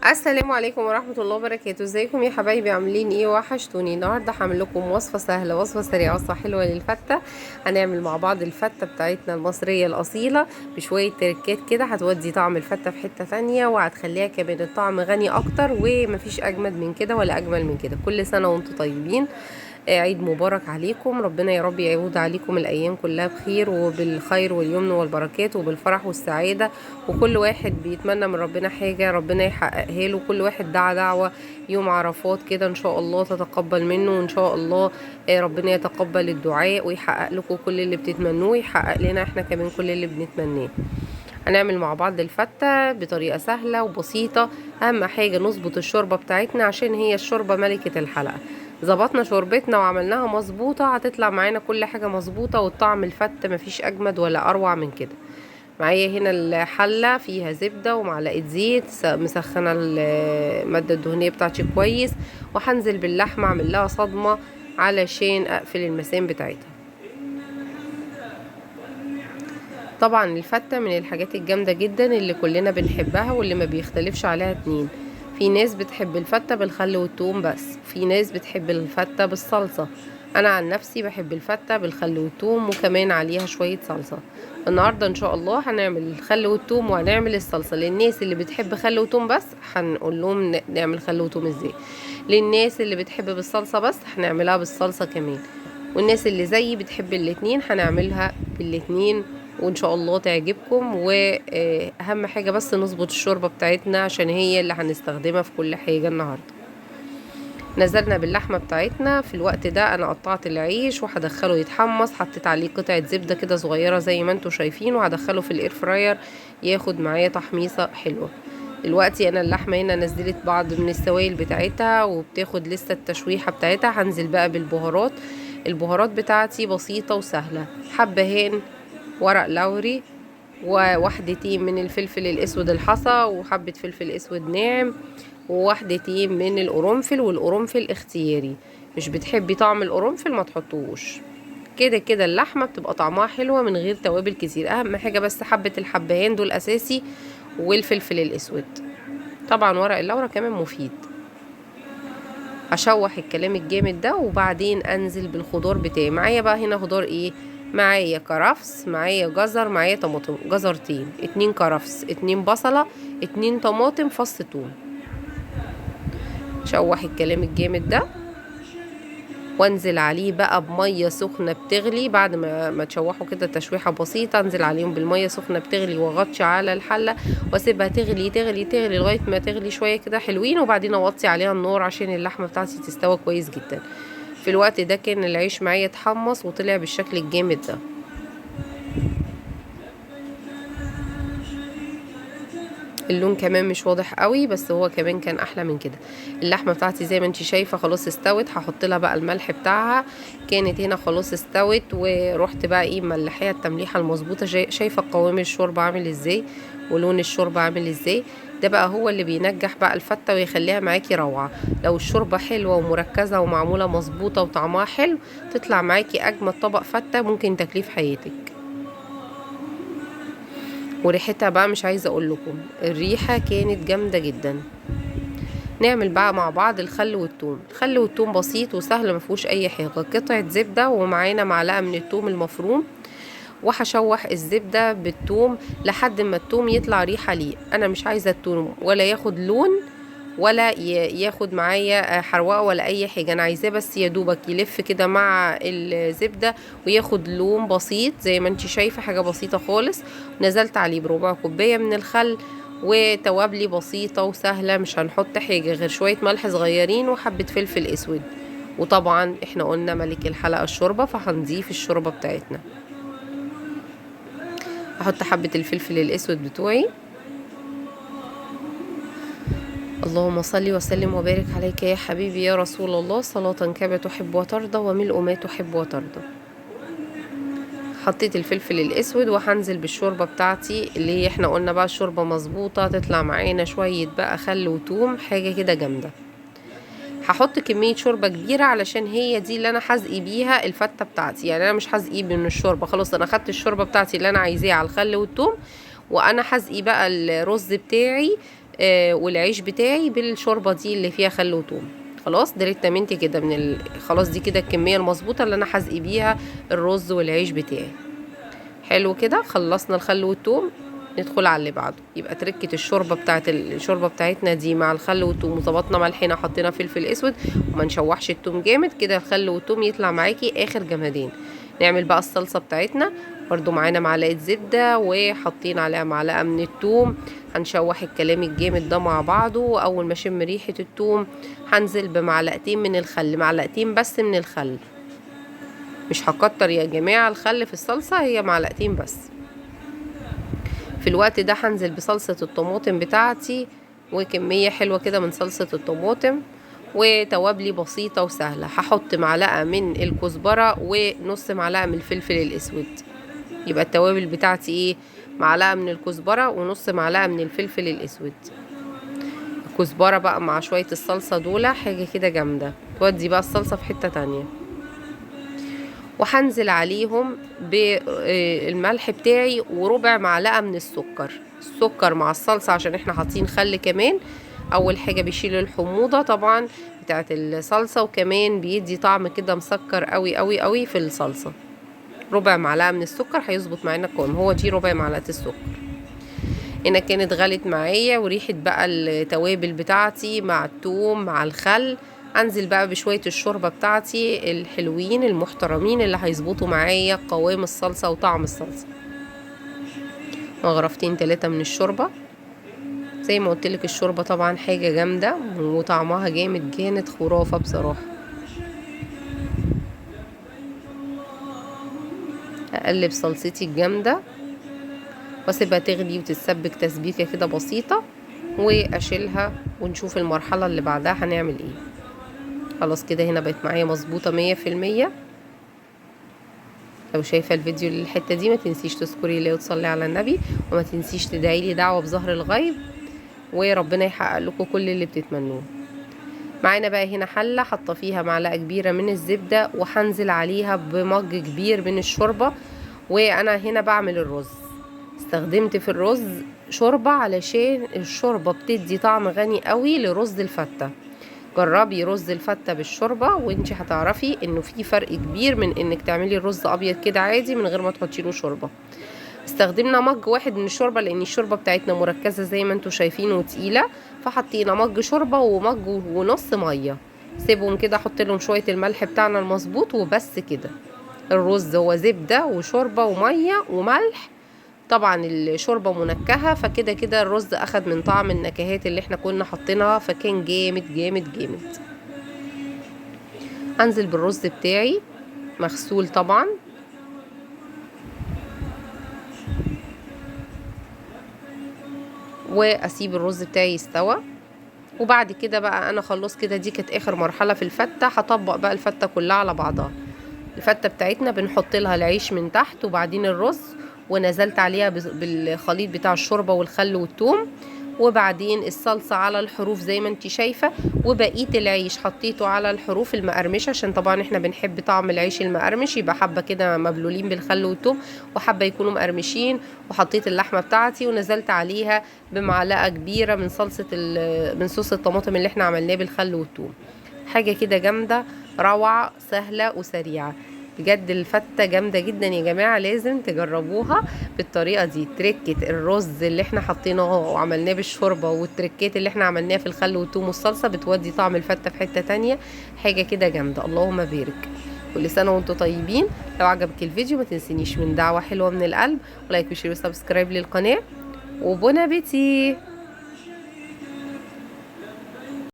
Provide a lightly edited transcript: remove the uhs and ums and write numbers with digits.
السلام عليكم ورحمة الله وبركاته. ازيكم يا حبايبي؟ عاملين ايه؟ وحشتوني. النهاردة هعمل لكم وصفة سهلة، وصفة سريعة، وصفة حلوة للفتة. هنعمل مع بعض الفتة بتاعتنا المصرية الأصيلة بشوية تركات كده هتودي طعم الفتة في حتة ثانية، وهتخليها كمان الطعم غني اكتر، ومفيش اجمد من كده ولا اجمل من كده. كل سنة وانتم طيبين. عيد مبارك عليكم. ربنا يا رب يعود عليكم الأيام كلها بخير وبالخير واليمن والبركات وبالفرح والسعادة. وكل واحد بيتمنى من ربنا حاجة ربنا يحققها له. كل واحد دعا دعوة يوم عرفات كده إن شاء الله تتقبل منه، وإن شاء الله ربنا يتقبل الدعاء ويحقق لكم كل اللي بتتمنوه، ويحقق لنا احنا كمان كل اللي بنتمناه. هنعمل مع بعض الفتة بطريقة سهلة وبسيطة. أهم حاجة نظبط الشوربة بتاعتنا عشان هي الشوربة ملكة الحلقة. ظبطنا شوربتنا وعملناها مظبوطة هتطلع معانا كل حاجة مظبوطة، والطعم الفتة مفيش أجمد ولا أروع من كده. معايا هنا الحلة فيها زبدة ومعلقة زيت، مسخنة المادة الدهنية بتاعتي كويس، وهنزل باللحمة اعمل لها صدمة علشان أقفل المسام بتاعتها. طبعا الفتة من الحاجات الجامدة جدا اللي كلنا بنحبها واللي ما بيختلفش عليها اتنين. في ناس بتحب الفتة بالخل والثوم بس، في ناس بتحب الفتة بالصلصة. انا عن نفسي بحب الفتة بالخل والثوم وكمان عليها شوية صلصة. النهاردة ان شاء الله هنعمل الخل والثوم وهنعمل الصلصة. للناس اللي بتحب خل وثوم بس هنقول لهم نعمل خل وثوم ازاي. للناس اللي بتحب بالصلصة بس هنعملها بالصلصة كمان. والناس اللي زيي بتحب الاتنين هنعملها بالاتنين، وان شاء الله تعجبكم. واهم حاجة بس نظبط الشوربة بتاعتنا عشان هي اللي هنستخدمها في كل حاجة النهاردة. نزلنا باللحمة بتاعتنا. في الوقت ده انا قطعت العيش وهدخله يتحمص، حطيت عليه قطعة زبدة كده صغيرة زي ما انتم شايفين، وهدخله في الاير فراير ياخد معايا تحميصة حلوة. دلوقتي انا اللحمة هنا نزلت بعض من السوائل بتاعتها وبتاخد لسه التشويحة بتاعتها. هنزل بقى بالبهارات. البهارات بتاعتي بسيطة وسهلة. حبهان ورق لوري، وواحدتين من الفلفل الاسود الحصى، وحبة فلفل اسود ناعم، وواحدتين من القرنفل. والقرنفل اختياري، مش بتحبي طعم القرنفل ما تحطوش. كده كده اللحمة بتبقى طعمها حلوة من غير توابل كتير. اهم حاجة بس حبة الحبهان دول اساسي، والفلفل الاسود. طبعا ورق اللورة كمان مفيد. اشوح الكلام الجامد ده وبعدين انزل بالخضار بتاعي. معايا بقى هنا خضار ايه؟ معايا كرفس، معايا جزر، معايا طماطم، جزرتين، 2 كرفس، 2 بصلة، 2 طماطم، فص ثوم. شوح الكلام الجامد ده وانزل عليه بقى بميه سخنه بتغلي. بعد ما تشوحوا كده تشويحه بسيطه انزل عليهم بالميه سخنه بتغلي، واغطي على الحله واسيبها تغلي تغلي تغلي لغايه ما تغلي شويه كده حلوين، وبعدين اوطي عليها النار عشان اللحمه بتاعتي تستوى كويس جدا. في الوقت ده كان العيش معايا اتحمص وطلع بالشكل الجامد ده. اللون كمان مش واضح قوي، بس هو كمان كان احلى من كده. اللحمه بتاعتي زي ما انتي شايفه خلاص استوت. هحط لها بقى الملح بتاعها. كانت هنا خلاص استوت، ورحت بقى ايه ملحيها التمليحه المظبوطه. شايفه قوام الشوربه عامل ازاي ولون الشوربه عامل ازاي. ده بقى هو اللي بينجح بقى الفته ويخليها معاكي روعه. لو الشوربه حلوه ومركزه ومعموله مظبوطه وطعمها حلو تطلع معاكي اجمد طبق فته ممكن تاكليه في حياتك. وريحتها بقى مش عايزه اقول لكم، الريحه كانت جامده جدا. نعمل بقى مع بعض الخل والثوم. الخل والثوم بسيط وسهل، ما فيهوش اي حاجه. قطعه زبده ومعانا معلقه من الثوم المفروم، وهشوح الزبده بالثوم لحد ما الثوم يطلع ريحه ليه. انا مش عايزه الثوم ولا ياخد لون ولا ياخد معايا حرقه ولا اي حاجه. انا عايزاه بس يا دوبك يلف كده مع الزبده وياخد لون بسيط زي ما انت شايفه، حاجه بسيطه خالص. نزلت عليه بربع كوبايه من الخل، وتوابلي بسيطه وسهله. مش هنحط حاجه غير شويه ملح صغيرين وحبه فلفل اسود. وطبعا احنا قلنا ملك الحلقه الشوربه، فهنضيف الشوربه بتاعتنا. احط حبه الفلفل الاسود بتوعي. اللهم صل وسلم وبارك عليك يا حبيبي يا رسول الله، صلاة كما تحب وترضى وملء ما تحب وترضى. حطيت الفلفل الاسود وهنزل بالشوربه بتاعتي اللي هي احنا قلنا بقى الشوربه مظبوطه تطلع معانا شويه بقى خل وتوم، حاجه كده جامده. هحط كميه شوربه كبيره علشان هي دي اللي انا هسقي بيها الفته بتاعتي. يعني انا مش هسقي من الشوربه، خلاص انا خدت الشوربه بتاعتي اللي انا عايزاها على الخل والثوم، وانا هسقي بقى الرز بتاعي والعيش بتاعي بالشوربه دي اللي فيها خل وتوم. خلاص ديريكتامنتي كده خلاص دي كده الكميه المظبوطه اللي انا هسقي بيها الرز والعيش بتاعي. حلو كده، خلصنا الخل والثوم، ندخل على اللي بعده. يبقى تركه الشوربه بتاعتنا دي مع الخل والثوم، وظبطنا ملحنا، حطينا فلفل اسود، وما نشوحش الثوم جامد كده، الخل والثوم يطلع معاكي اخر جمدان. نعمل بقى الصلصه بتاعتنا. برضو معانا معلقه زبده وحاطين عليها معلقه من الثوم. هنشوح الكلام الجامد ده مع بعضه، واول ما اشم ريحه الثوم هنزل بمعلقتين من الخل، معلقتين بس من الخل، مش هكتر يا جماعه الخل في الصلصه، هي معلقتين بس. في الوقت ده هنزل بصلصه الطماطم بتاعتي، وكميه حلوه كده من صلصه الطماطم، وتوابلي بسيطه وسهله. هحط معلقه من الكزبره ونص معلقه من الفلفل الاسود. يبقى التوابل بتاعتي ايه؟ معلقه من الكزبره ونص معلقه من الفلفل الاسود. الكزبره بقى مع شويه الصلصه دول حاجه كده جامده، تودي بقى الصلصه في حته تانية. وهنزل عليهم بالملح بتاعي وربع معلقه من السكر مع الصلصه، عشان احنا حاطين خل كمان. اول حاجه بيشيل الحموضه طبعا بتاعت الصلصه، وكمان بيدي طعم كده مسكر قوي قوي قوي في الصلصه. ربع معلقه من السكر هيظبط معانا القوام، هو دي ربع معلقه السكر. هنا كانت غلت معايا، وريحه بقى التوابل بتاعتي مع الثوم مع الخل. انزل بقى بشويه الشوربه بتاعتي الحلوين المحترمين اللي هيظبطوا معايا قوام الصلصه وطعم الصلصه. مغرفتين 3 من الشوربه. زي ما قلت لك الشوربه طبعا حاجه جامده وطعمها جامد، كانت خرافه بصراحه. اقلب صلصتي الجامده واسيبها تغلي وتتسبك تسبيكه كده بسيطه، واشيلها ونشوف المرحله اللي بعدها هنعمل ايه. خلاص كده هنا بقت معايا مظبوطه 100%. لو شايفه الفيديو للحته دي ما تنسيش تذكري الله وتصلي على النبي، وما تنسيش تدعي لي دعوه بظهر الغيب، وربنا يحقق لكم كل اللي بتتمنوه. معانا بقى هنا حله حاطه فيها معلقه كبيره من الزبده، وهنزل عليها بمج كبير من الشوربه. وانا هنا بعمل الرز، استخدمت في الرز شوربه علشان الشوربه بتدي طعم غني قوي لرز الفته. جربي رز الفته بالشوربه وانتي هتعرفي انه في فرق كبير من انك تعملي الرز ابيض كده عادي من غير ما تحطي له شوربه. استخدمنا مج واحد من الشوربه لان الشوربه بتاعتنا مركزه زي ما انتوا شايفين وتقيله، فحطينا مج شوربه ومج ونص ميه. سيبهم كده، احط لهم شويه الملح بتاعنا المظبوط وبس كده. الرز هو زبده وشوربه وميه وملح، طبعا الشوربه منكهه، فكده كده الرز اخد من طعم النكهات اللي احنا كنا حاطينها، فكان جامد جامد جامد. انزل بالرز بتاعي مغسول طبعا، واسيب الرز بتاعي يستوى. وبعد كده بقى انا خلص كده، دي كانت اخر مرحله في الفته. هطبق بقى الفته كلها على بعضها. الفته بتاعتنا بنحط لها العيش من تحت وبعدين الرز، ونزلت عليها بالخليط بتاع الشوربه والخل والثوم، وبعدين الصلصه على الحروف زي ما انت شايفه، وبقيه العيش حطيته على الحروف المقرمشه، عشان طبعا احنا بنحب طعم العيش المقرمش، يبقى حبه كده مبلولين بالخل والثوم وحبه يكونوا مقرمشين. وحطيت اللحمه بتاعتي ونزلت عليها بمعلقه كبيره من صوص الطماطم اللي احنا عملناه بالخل والثوم. حاجه كده جامده روعه سهله وسريعه بجد. الفته جامده جدا يا جماعه، لازم تجربوها بالطريقه دي. تركه الرز اللي احنا حطيناه وعملناه بالشوربه، والتركات اللي احنا عملناها في الخل والثوم والصلصه، بتودي طعم الفته في حته تانية. حاجه كده جامده. اللهم بارك. كل سنه وانتم طيبين. لو عجبك الفيديو ما تنسينيش من دعوه حلوه من القلب، ولايك وشير وسبسكرايب للقناه، وبون ابيتي.